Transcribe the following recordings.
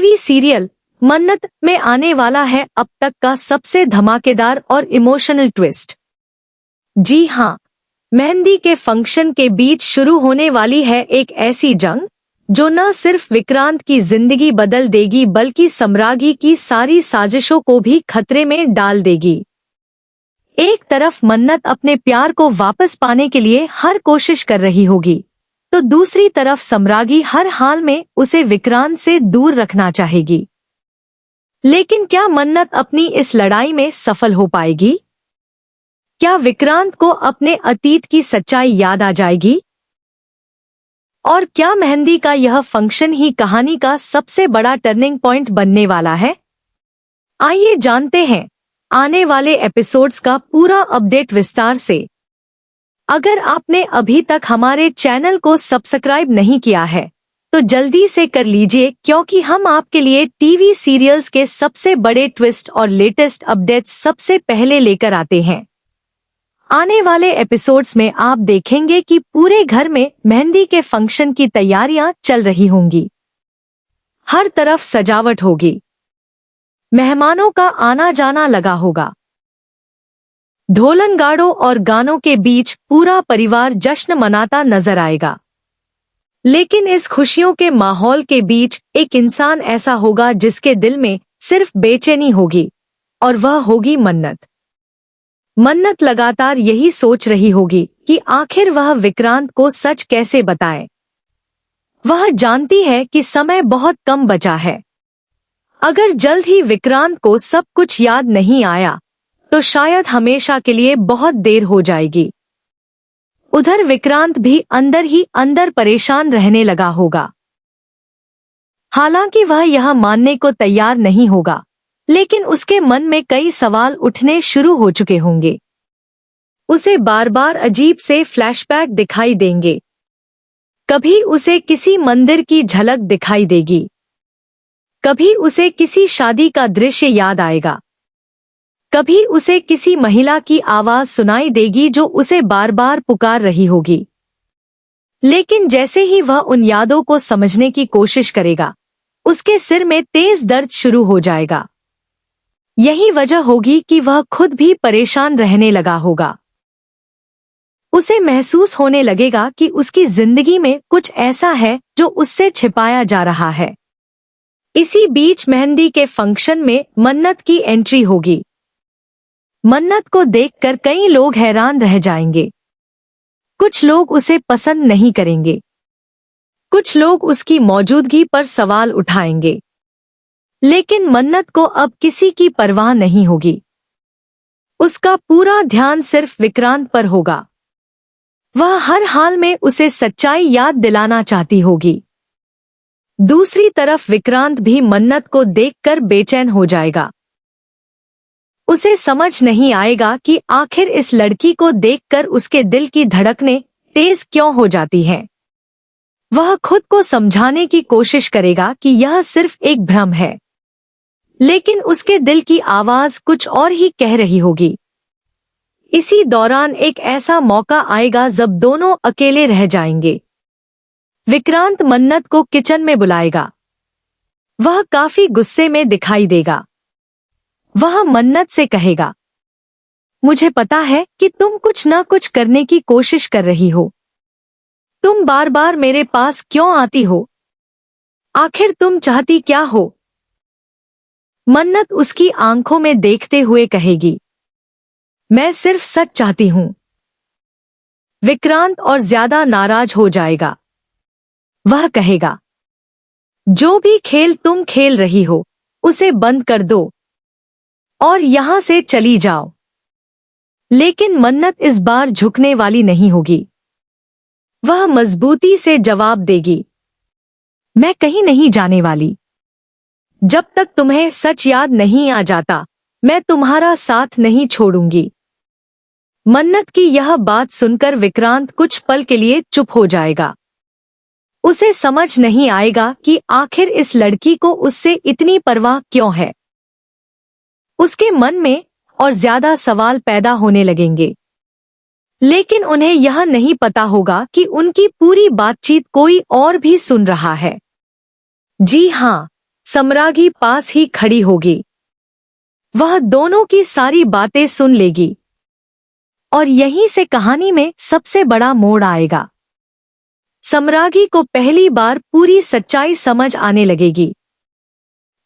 TV serial मन्नत में आने वाला है अब तक का सबसे धमाकेदार और इमोशनल ट्विस्ट। जी हाँ, मेहंदी के फंक्शन के बीच शुरू होने वाली है एक ऐसी जंग जो न सिर्फ विक्रांत की जिंदगी बदल देगी बल्कि सम्राज्ञी की सारी साजिशों को भी खतरे में डाल देगी। एक तरफ मन्नत अपने प्यार को वापस पाने के लिए हर कोशिश कर रही होगी, तो दूसरी तरफ सम्राज्ञी हर हाल में उसे विक्रांत से दूर रखना चाहेगी। लेकिन क्या मन्नत अपनी इस लड़ाई में सफल हो पाएगी? क्या विक्रांत को अपने अतीत की सच्चाई याद आ जाएगी? और क्या मेहंदी का यह फंक्शन ही कहानी का सबसे बड़ा टर्निंग पॉइंट बनने वाला है? आइए जानते हैं आने वाले एपिसोड्स का पूरा अपडेट विस्तार से। अगर आपने अभी तक हमारे चैनल को सब्सक्राइब नहीं किया है तो जल्दी से कर लीजिए, क्योंकि हम आपके लिए टीवी सीरियल्स के सबसे बड़े ट्विस्ट और लेटेस्ट अपडेट्स सबसे पहले लेकर आते हैं। आने वाले एपिसोड्स में आप देखेंगे कि पूरे घर में मेहंदी के फंक्शन की तैयारियां चल रही होंगी। हर तरफ सजावट होगी, मेहमानों का आना जाना लगा होगा। ढोलनगाड़ों और गानों के बीच पूरा परिवार जश्न मनाता नजर आएगा। लेकिन इस खुशियों के माहौल के बीच एक इंसान ऐसा होगा जिसके दिल में सिर्फ बेचैनी होगी, और वह होगी मन्नत। मन्नत लगातार यही सोच रही होगी कि आखिर वह विक्रांत को सच कैसे बताए। वह जानती है कि समय बहुत कम बचा है। अगर जल्द ही विक्रांत को सब कुछ याद नहीं आया तो शायद हमेशा के लिए बहुत देर हो जाएगी। उधर विक्रांत भी अंदर ही अंदर परेशान रहने लगा होगा। हालांकि वह यह मानने को तैयार नहीं होगा, लेकिन उसके मन में कई सवाल उठने शुरू हो चुके होंगे। उसे बार बार अजीब से फ्लैशबैक दिखाई देंगे। कभी उसे किसी मंदिर की झलक दिखाई देगी, कभी उसे किसी शादी का दृश्य याद आएगा, कभी उसे किसी महिला की आवाज सुनाई देगी जो उसे बार बार पुकार रही होगी। लेकिन जैसे ही वह उन यादों को समझने की कोशिश करेगा, उसके सिर में तेज दर्द शुरू हो जाएगा। यही वजह होगी कि वह खुद भी परेशान रहने लगा होगा। उसे महसूस होने लगेगा कि उसकी जिंदगी में कुछ ऐसा है जो उससे छिपाया जा रहा है। इसी बीच मेहंदी के फंक्शन में मन्नत की एंट्री होगी। मन्नत को देखकर कई लोग हैरान रह जाएंगे। कुछ लोग उसे पसंद नहीं करेंगे, कुछ लोग उसकी मौजूदगी पर सवाल उठाएंगे। लेकिन मन्नत को अब किसी की परवाह नहीं होगी। उसका पूरा ध्यान सिर्फ विक्रांत पर होगा। वह हर हाल में उसे सच्चाई याद दिलाना चाहती होगी। दूसरी तरफ विक्रांत भी मन्नत को देखकर बेचैन हो जाएगा। उसे समझ नहीं आएगा कि आखिर इस लड़की को देखकर उसके दिल की धड़कनें तेज क्यों हो जाती हैं। वह खुद को समझाने की कोशिश करेगा कि यह सिर्फ एक भ्रम है, लेकिन उसके दिल की आवाज कुछ और ही कह रही होगी। इसी दौरान एक ऐसा मौका आएगा जब दोनों अकेले रह जाएंगे। विक्रांत मन्नत को किचन में बुलाएगा। वह काफी गुस्से में दिखाई देगा। वह मन्नत से कहेगा, मुझे पता है कि तुम कुछ ना कुछ करने की कोशिश कर रही हो। तुम बार बार मेरे पास क्यों आती हो? आखिर तुम चाहती क्या हो? मन्नत उसकी आंखों में देखते हुए कहेगी, मैं सिर्फ सच चाहती हूं। विक्रांत और ज्यादा नाराज हो जाएगा। वह कहेगा, जो भी खेल तुम खेल रही हो उसे बंद कर दो और यहां से चली जाओ। लेकिन मन्नत इस बार झुकने वाली नहीं होगी। वह मजबूती से जवाब देगी, मैं कहीं नहीं जाने वाली। जब तक तुम्हें सच याद नहीं आ जाता, मैं तुम्हारा साथ नहीं छोड़ूंगी। मन्नत की यह बात सुनकर विक्रांत कुछ पल के लिए चुप हो जाएगा। उसे समझ नहीं आएगा कि आखिर इस लड़की को उससे इतनी परवाह क्यों है। उसके मन में और ज्यादा सवाल पैदा होने लगेंगे, लेकिन उन्हें यह नहीं पता होगा कि उनकी पूरी बातचीत कोई और भी सुन रहा है। जी हाँ, सम्रागी पास ही खड़ी होगी। वह दोनों की सारी बातें सुन लेगी और यहीं से कहानी में सबसे बड़ा मोड़ आएगा। सम्रागी को पहली बार पूरी सच्चाई समझ आने लगेगी।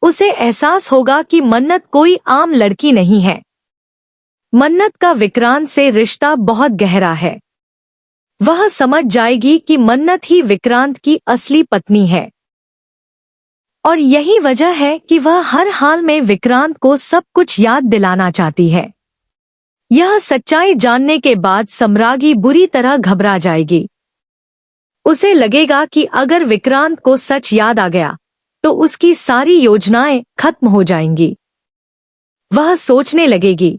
उसे एहसास होगा कि मन्नत कोई आम लड़की नहीं है। मन्नत का विक्रांत से रिश्ता बहुत गहरा है। वह समझ जाएगी कि मन्नत ही विक्रांत की असली पत्नी है और यही वजह है कि वह हर हाल में विक्रांत को सब कुछ याद दिलाना चाहती है। यह सच्चाई जानने के बाद सम्रागी बुरी तरह घबरा जाएगी। उसे लगेगा कि अगर विक्रांत को सच याद आ गया तो उसकी सारी योजनाएं खत्म हो जाएंगी। वह सोचने लगेगी,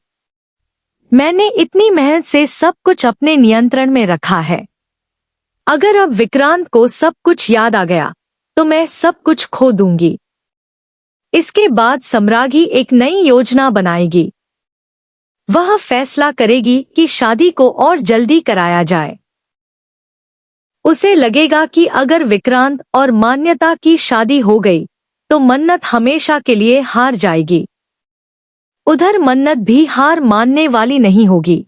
मैंने इतनी मेहनत से सब कुछ अपने नियंत्रण में रखा है। अगर अब विक्रांत को सब कुछ याद आ गया तो मैं सब कुछ खो दूंगी। इसके बाद सम्रागी एक नई योजना बनाएगी। वह फैसला करेगी कि शादी को और जल्दी कराया जाए। उसे लगेगा कि अगर विक्रांत और मान्यता की शादी हो गई तो मन्नत हमेशा के लिए हार जाएगी। उधर मन्नत भी हार मानने वाली नहीं होगी।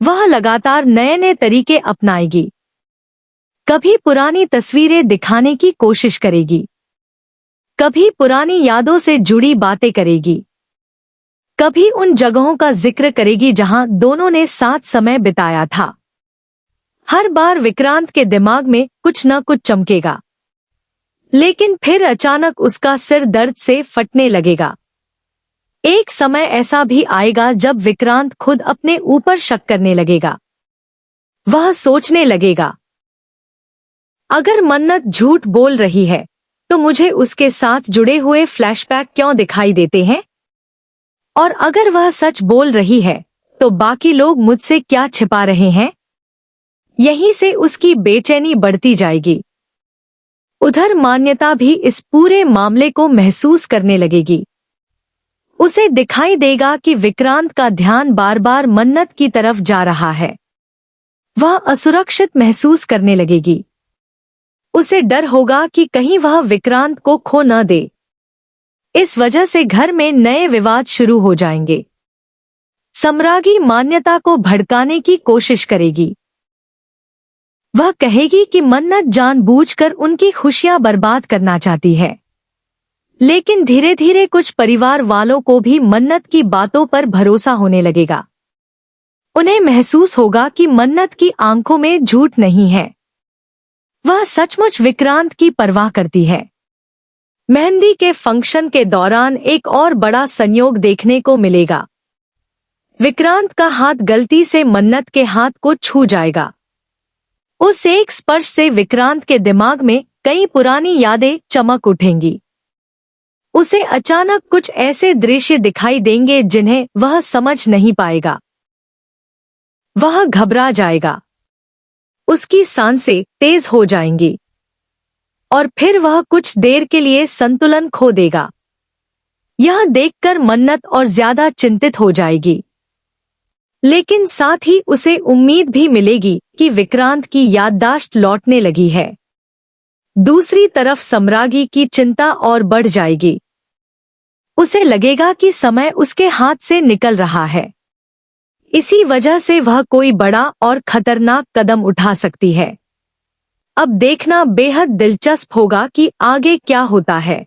वह लगातार नए नए तरीके अपनाएगी। कभी पुरानी तस्वीरें दिखाने की कोशिश करेगी, कभी पुरानी यादों से जुड़ी बातें करेगी, कभी उन जगहों का जिक्र करेगी जहां दोनों ने साथ समय बिताया था। हर बार विक्रांत के दिमाग में कुछ न कुछ चमकेगा, लेकिन फिर अचानक उसका सिर दर्द से फटने लगेगा। एक समय ऐसा भी आएगा जब विक्रांत खुद अपने ऊपर शक करने लगेगा। वह सोचने लगेगा, अगर मन्नत झूठ बोल रही है तो मुझे उसके साथ जुड़े हुए फ्लैशबैक क्यों दिखाई देते हैं? और अगर वह सच बोल रही है तो बाकी लोग मुझसे क्या छिपा रहे हैं? यहीं से उसकी बेचैनी बढ़ती जाएगी। उधर मान्यता भी इस पूरे मामले को महसूस करने लगेगी। उसे दिखाई देगा कि विक्रांत का ध्यान बार बार मन्नत की तरफ जा रहा है। वह असुरक्षित महसूस करने लगेगी। उसे डर होगा कि कहीं वह विक्रांत को खो न दे। इस वजह से घर में नए विवाद शुरू हो जाएंगे। सम्रागी मान्यता को भड़काने की कोशिश करेगी। वह कहेगी कि मन्नत जानबूझकर उनकी खुशियां बर्बाद करना चाहती है। लेकिन धीरे धीरे कुछ परिवार वालों को भी मन्नत की बातों पर भरोसा होने लगेगा। उन्हें महसूस होगा कि मन्नत की आंखों में झूठ नहीं है। वह सचमुच विक्रांत की परवाह करती है। मेहंदी के फंक्शन के दौरान एक और बड़ा संयोग देखने को मिलेगा। विक्रांत का हाथ गलती से मन्नत के हाथ को छू जाएगा। उस एक स्पर्श से विक्रांत के दिमाग में कई पुरानी यादें चमक उठेंगी। उसे अचानक कुछ ऐसे दृश्य दिखाई देंगे जिन्हें वह समझ नहीं पाएगा। वह घबरा जाएगा। उसकी सांसें तेज हो जाएंगी और फिर वह कुछ देर के लिए संतुलन खो देगा। यह देखकर मन्नत और ज्यादा चिंतित हो जाएगी, लेकिन साथ ही उसे उम्मीद भी मिलेगी कि विक्रांत की याददाश्त लौटने लगी है। दूसरी तरफ सम्रागी की चिंता और बढ़ जाएगी। उसे लगेगा कि समय उसके हाथ से निकल रहा है। इसी वजह से वह कोई बड़ा और खतरनाक कदम उठा सकती है। अब देखना बेहद दिलचस्प होगा कि आगे क्या होता है।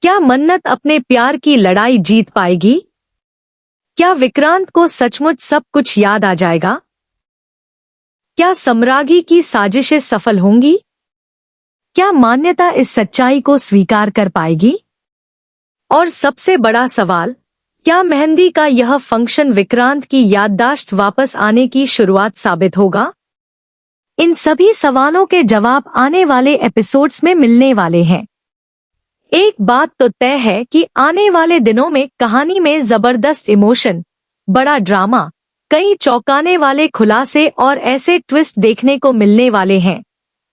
क्या मन्नत अपने प्यार की लड़ाई जीत पाएगी? क्या विक्रांत को सचमुच सब कुछ याद आ जाएगा? क्या सम्रागी की साजिशें सफल होंगी? क्या मान्यता इस सच्चाई को स्वीकार कर पाएगी? और सबसे बड़ा सवाल, क्या मेहंदी का यह फंक्शन विक्रांत की याददाश्त वापस आने की शुरुआत साबित होगा? इन सभी सवालों के जवाब आने वाले एपिसोड्स में मिलने वाले हैं। एक बात तो तय है कि आने वाले दिनों में कहानी में जबरदस्त इमोशन, बड़ा ड्रामा, कई चौंकाने वाले खुलासे और ऐसे ट्विस्ट देखने को मिलने वाले हैं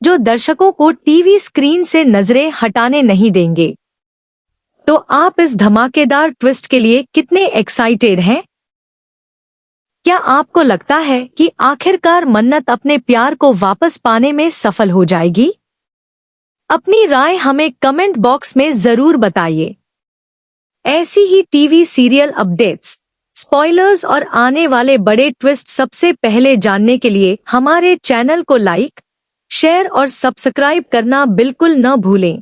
जो दर्शकों को टीवी स्क्रीन से नजरें हटाने नहीं देंगे। तो आप इस धमाकेदार ट्विस्ट के लिए कितने एक्साइटेड हैं? क्या आपको लगता है कि आखिरकार मन्नत अपने प्यार को वापस पाने में सफल हो जाएगी? अपनी राय हमें कमेंट बॉक्स में जरूर बताइए। ऐसी ही टीवी सीरियल अपडेट्स, स्पॉयलर्स और आने वाले बड़े ट्विस्ट सबसे पहले जानने के लिए हमारे चैनल को लाइक, शेयर और सब्सक्राइब करना बिल्कुल न भूलें।